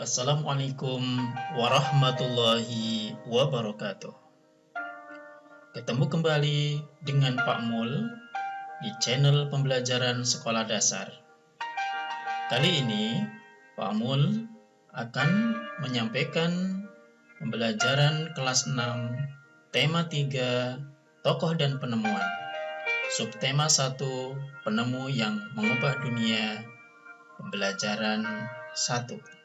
Assalamualaikum warahmatullahi wabarakatuh. Ketemu kembali dengan Pak Mul di channel pembelajaran sekolah dasar. Kali ini Pak Mul akan menyampaikan pembelajaran kelas 6 tema 3 tokoh dan penemuan. Subtema 1 penemu yang mengubah dunia. Pembelajaran 1.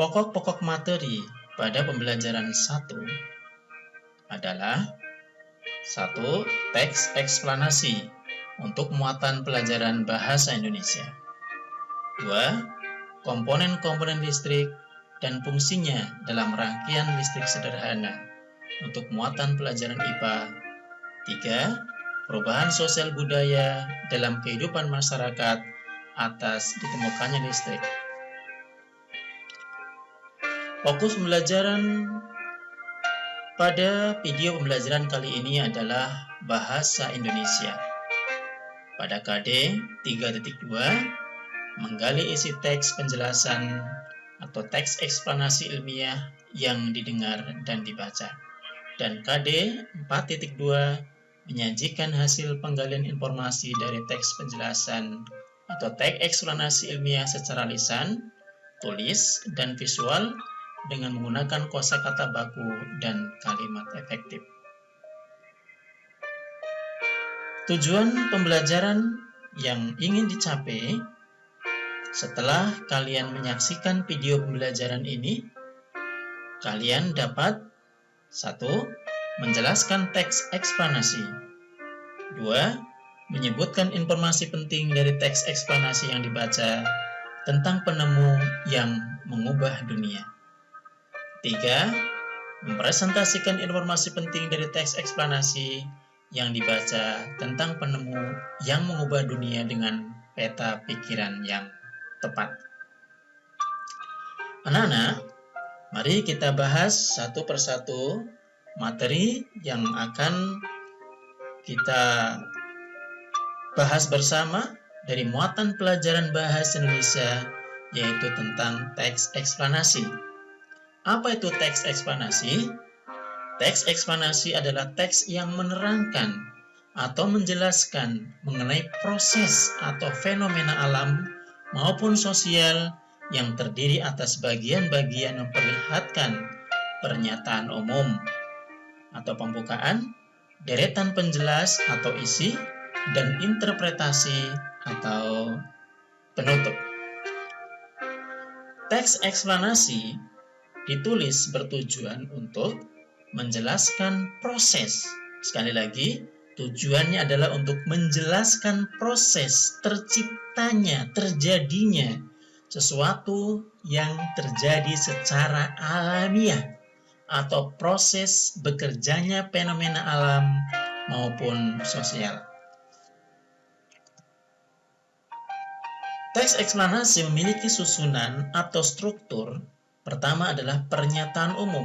Pokok-pokok materi pada pembelajaran 1 adalah 1. Teks eksplanasi untuk muatan pelajaran bahasa Indonesia. 2. Komponen-komponen listrik dan fungsinya dalam rangkaian listrik sederhana untuk muatan pelajaran IPA. 3. Perubahan sosial budaya dalam kehidupan masyarakat atas ditemukannya listrik. Fokus pembelajaran pada video pembelajaran kali ini adalah bahasa Indonesia. Pada KD 3.2, menggali isi teks penjelasan atau teks eksplanasi ilmiah yang didengar dan dibaca. Dan KD 4.2, menyajikan hasil penggalian informasi dari teks penjelasan atau teks eksplanasi ilmiah secara lisan, tulis, dan visual dengan menggunakan kosakata baku dan kalimat efektif. Tujuan pembelajaran yang ingin dicapai setelah kalian menyaksikan video pembelajaran ini, kalian dapat 1. Menjelaskan teks eksplanasi. 2. Menyebutkan informasi penting dari teks eksplanasi yang dibaca tentang penemu yang mengubah dunia. 3. Mempresentasikan informasi penting dari teks eksplanasi yang dibaca tentang penemu yang mengubah dunia dengan peta pikiran yang tepat. Anak-anak, mari kita bahas satu persatu materi yang akan kita bahas bersama dari muatan pelajaran bahasa Indonesia, yaitu tentang teks eksplanasi. Apa itu teks eksplanasi? Teks eksplanasi adalah teks yang menerangkan atau menjelaskan mengenai proses atau fenomena alam maupun sosial yang terdiri atas bagian-bagian memperlihatkan pernyataan umum atau pembukaan, deretan penjelas atau isi, dan interpretasi atau penutup. Teks eksplanasi ditulis bertujuan untuk menjelaskan proses. Sekali lagi, tujuannya adalah untuk menjelaskan proses terciptanya, terjadinya sesuatu yang terjadi secara alamiah atau proses bekerjanya fenomena alam maupun sosial. Teks eksplanasi memiliki susunan atau struktur. Pertama adalah pernyataan umum.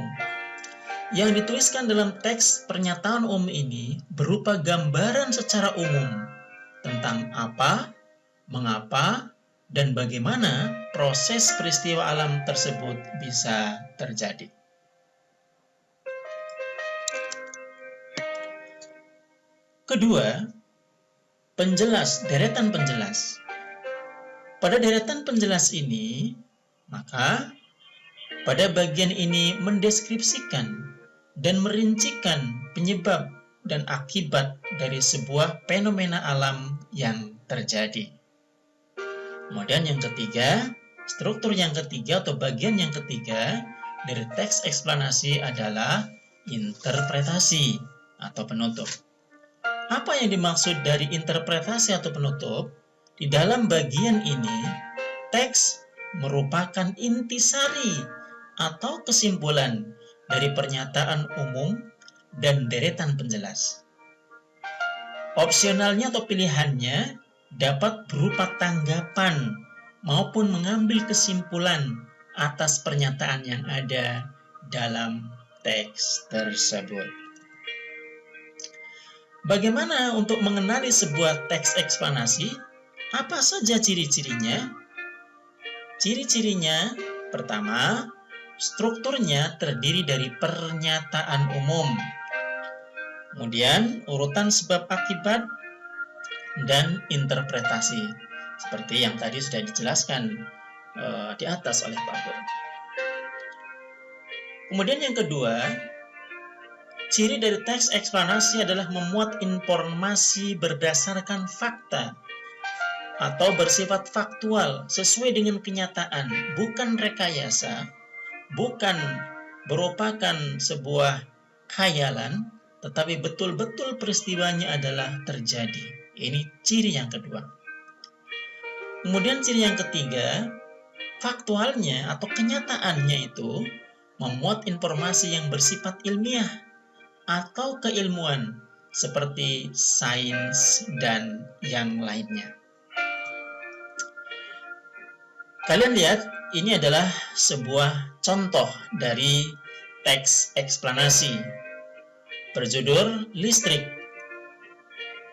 Yang dituliskan dalam teks pernyataan umum ini berupa gambaran secara umum tentang apa, mengapa, dan bagaimana proses peristiwa alam tersebut bisa terjadi. Kedua, penjelas, deretan penjelas. Pada deretan penjelas ini, maka pada bagian ini mendeskripsikan dan merincikan penyebab dan akibat dari sebuah fenomena alam yang terjadi. Kemudian yang ketiga, struktur yang ketiga atau bagian yang ketiga dari teks eksplanasi adalah interpretasi atau penutup. Apa yang dimaksud dari interpretasi atau penutup? Di dalam bagian ini, teks merupakan intisari atau kesimpulan dari pernyataan umum dan deretan penjelas. Opsionalnya atau pilihannya dapat berupa tanggapan maupun mengambil kesimpulan atas pernyataan yang ada dalam teks tersebut. Bagaimana untuk mengenali sebuah teks eksplanasi? Apa saja ciri-cirinya? Ciri-cirinya, pertama, strukturnya terdiri dari pernyataan umum. Kemudian, urutan sebab akibat dan interpretasi. Seperti yang tadi sudah dijelaskan di atas oleh Pak Pur. Kemudian yang kedua, ciri dari teks eksplanasi adalah memuat informasi berdasarkan fakta atau bersifat faktual sesuai dengan kenyataan, bukan rekayasa, bukan merupakan sebuah khayalan, tetapi betul-betul peristiwanya adalah terjadi. Ini ciri yang kedua. Kemudian ciri yang ketiga, faktualnya atau kenyataannya itu memuat informasi yang bersifat ilmiah atau keilmuan seperti sains dan yang lainnya. Kalian lihat, ini adalah sebuah contoh dari teks eksplanasi berjudul Listrik,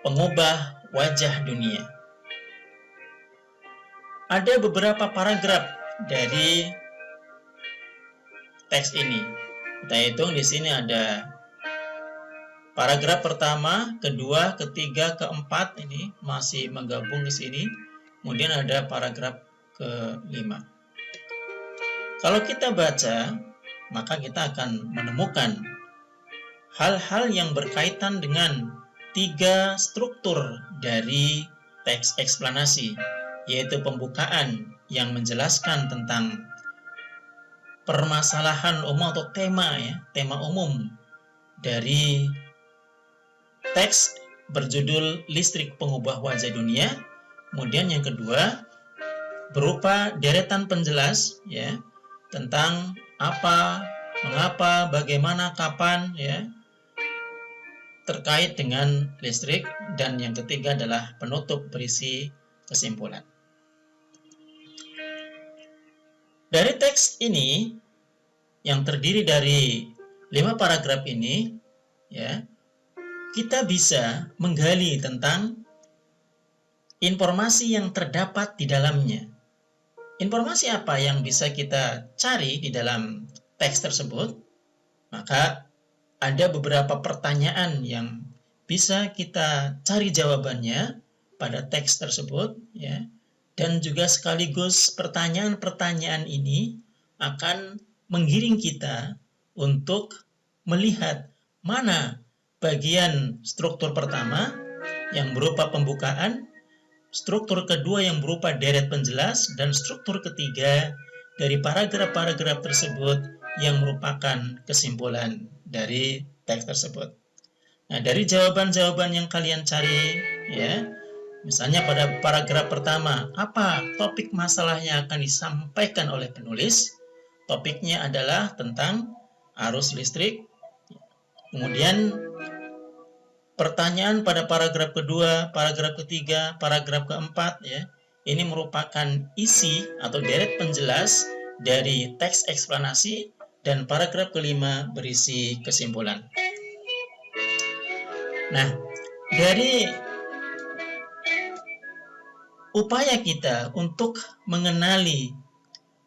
Pengubah Wajah Dunia. Ada beberapa paragraf dari teks ini. Kita hitung di sini ada paragraf pertama, kedua, ketiga, keempat, ini masih menggabung di sini. Kemudian ada paragraf kelima. Kalau kita baca, maka kita akan menemukan hal-hal yang berkaitan dengan tiga struktur dari teks eksplanasi, yaitu pembukaan yang menjelaskan tentang permasalahan umum atau tema umum dari teks berjudul Listrik, Pengubah Wajah Dunia. Kemudian yang kedua berupa deretan penjelas tentang apa, mengapa, bagaimana, kapan terkait dengan listrik, dan yang ketiga adalah penutup berisi kesimpulan. Dari teks ini yang terdiri dari 5 paragraf ini, kita bisa menggali tentang informasi yang terdapat di dalamnya. Informasi apa yang bisa kita cari di dalam teks tersebut? Maka ada beberapa pertanyaan yang bisa kita cari jawabannya pada teks tersebut, dan juga sekaligus pertanyaan-pertanyaan ini akan menggiring kita untuk melihat mana bagian struktur pertama yang berupa pembukaan, struktur kedua yang berupa deret penjelas, dan struktur ketiga dari paragraf-paragraf tersebut yang merupakan kesimpulan dari teks tersebut. Nah, dari jawaban-jawaban yang kalian cari, misalnya pada paragraf pertama, apa topik masalah yang akan disampaikan oleh penulis? Topiknya adalah tentang arus listrik. Kemudian pertanyaan pada paragraf kedua, paragraf ketiga, paragraf keempat, ini merupakan isi atau deret penjelas dari teks eksplanasi, dan paragraf kelima berisi kesimpulan. Nah, dari upaya kita untuk mengenali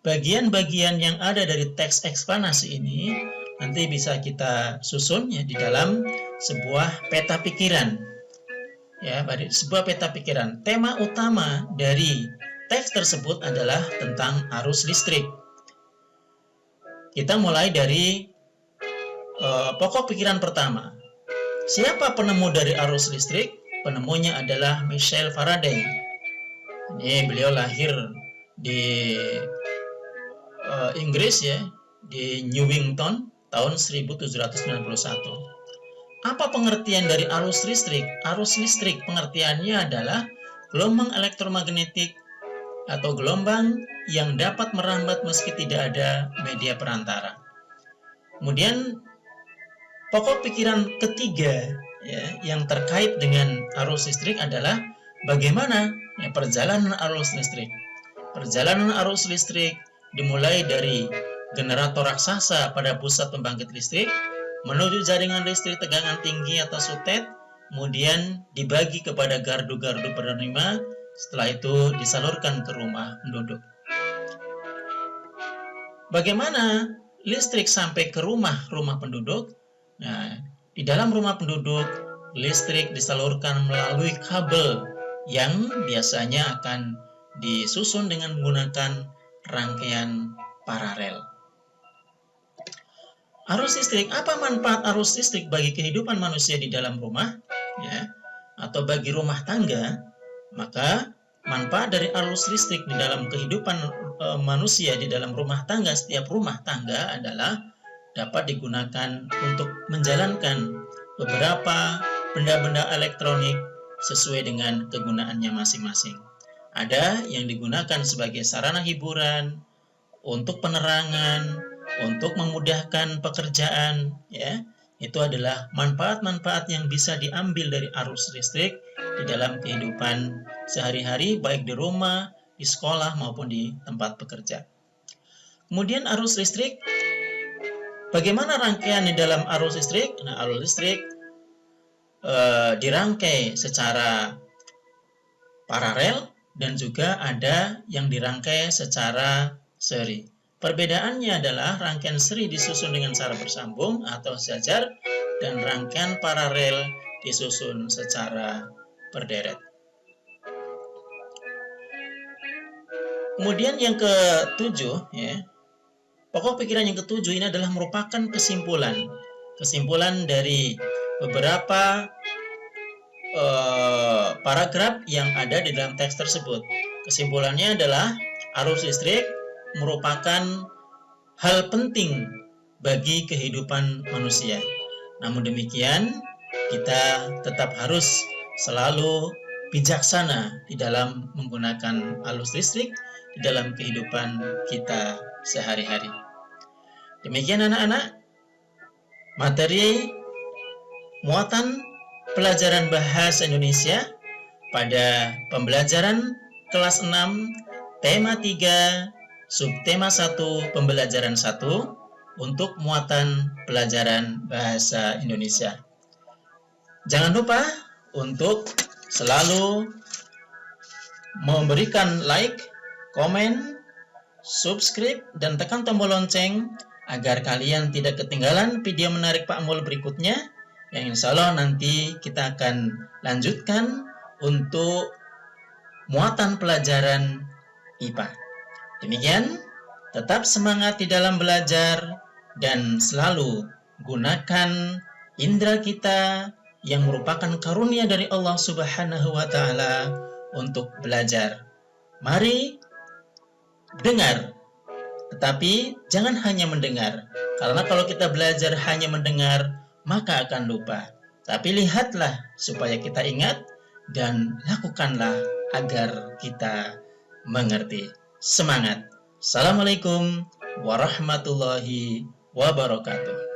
bagian-bagian yang ada dari teks eksplanasi ini, nanti bisa kita susun di dalam sebuah peta pikiran. Sebuah peta pikiran. Tema utama dari teks tersebut adalah tentang arus listrik. Kita mulai dari pokok pikiran pertama. Siapa penemu dari arus listrik? Penemunya adalah Michael Faraday. Ini beliau lahir di Inggris, di Newington tahun 1791. Apa pengertian dari arus listrik? Arus listrik pengertiannya adalah gelombang elektromagnetik atau gelombang yang dapat merambat meski tidak ada media perantara. Kemudian pokok pikiran ketiga yang terkait dengan arus listrik adalah bagaimana perjalanan arus listrik. Perjalanan arus listrik dimulai dari generator raksasa pada pusat pembangkit listrik menuju jaringan listrik tegangan tinggi atau sutet, kemudian dibagi kepada gardu-gardu penerima, setelah itu disalurkan ke rumah penduduk. Bagaimana listrik sampai ke rumah penduduk? Nah, di dalam rumah penduduk, listrik disalurkan melalui kabel yang biasanya akan disusun dengan menggunakan rangkaian paralel. Arus listrik, apa manfaat arus listrik bagi kehidupan manusia di dalam rumah? Ya, atau bagi rumah tangga? Maka manfaat dari arus listrik di dalam kehidupan manusia di dalam rumah tangga, setiap rumah tangga adalah dapat digunakan untuk menjalankan beberapa benda-benda elektronik sesuai dengan kegunaannya masing-masing. Ada yang digunakan sebagai sarana hiburan, untuk penerangan, untuk memudahkan pekerjaan, ya. Itu adalah manfaat-manfaat yang bisa diambil dari arus listrik di dalam kehidupan sehari-hari, baik di rumah, di sekolah, maupun di tempat bekerja. Kemudian arus listrik, bagaimana rangkaian di dalam arus listrik? Nah, arus listrik dirangkai secara paralel dan juga ada yang dirangkai secara seri. Perbedaannya adalah rangkaian seri disusun dengan cara bersambung atau sejajar dan rangkaian paralel disusun secara berderet. Kemudian yang ketujuh, ya, pokok pikiran yang ketujuh ini adalah merupakan kesimpulan dari beberapa paragraf yang ada di dalam teks tersebut. Kesimpulannya adalah arus listrik merupakan hal penting bagi kehidupan manusia. Namun demikian, kita tetap harus selalu bijaksana di dalam menggunakan arus listrik di dalam kehidupan kita sehari-hari. Demikian anak-anak, materi muatan pelajaran bahasa Indonesia pada pembelajaran kelas 6, tema 3, subtema 1, pembelajaran 1 untuk muatan pelajaran bahasa Indonesia. Jangan lupa untuk selalu memberikan like, komen, subscribe, dan tekan tombol lonceng agar kalian tidak ketinggalan video menarik Pak Mul berikutnya yang insya Allah nanti kita akan lanjutkan untuk muatan pelajaran IPA. Demikian, tetap semangat di dalam belajar dan selalu gunakan indera kita yang merupakan karunia dari Allah Subhanahu wa Ta'ala untuk belajar. Mari dengar, tetapi jangan hanya mendengar, karena kalau kita belajar hanya mendengar, maka akan lupa. Tapi lihatlah supaya kita ingat dan lakukanlah agar kita mengerti. Semangat. Assalamualaikum warahmatullahi wabarakatuh.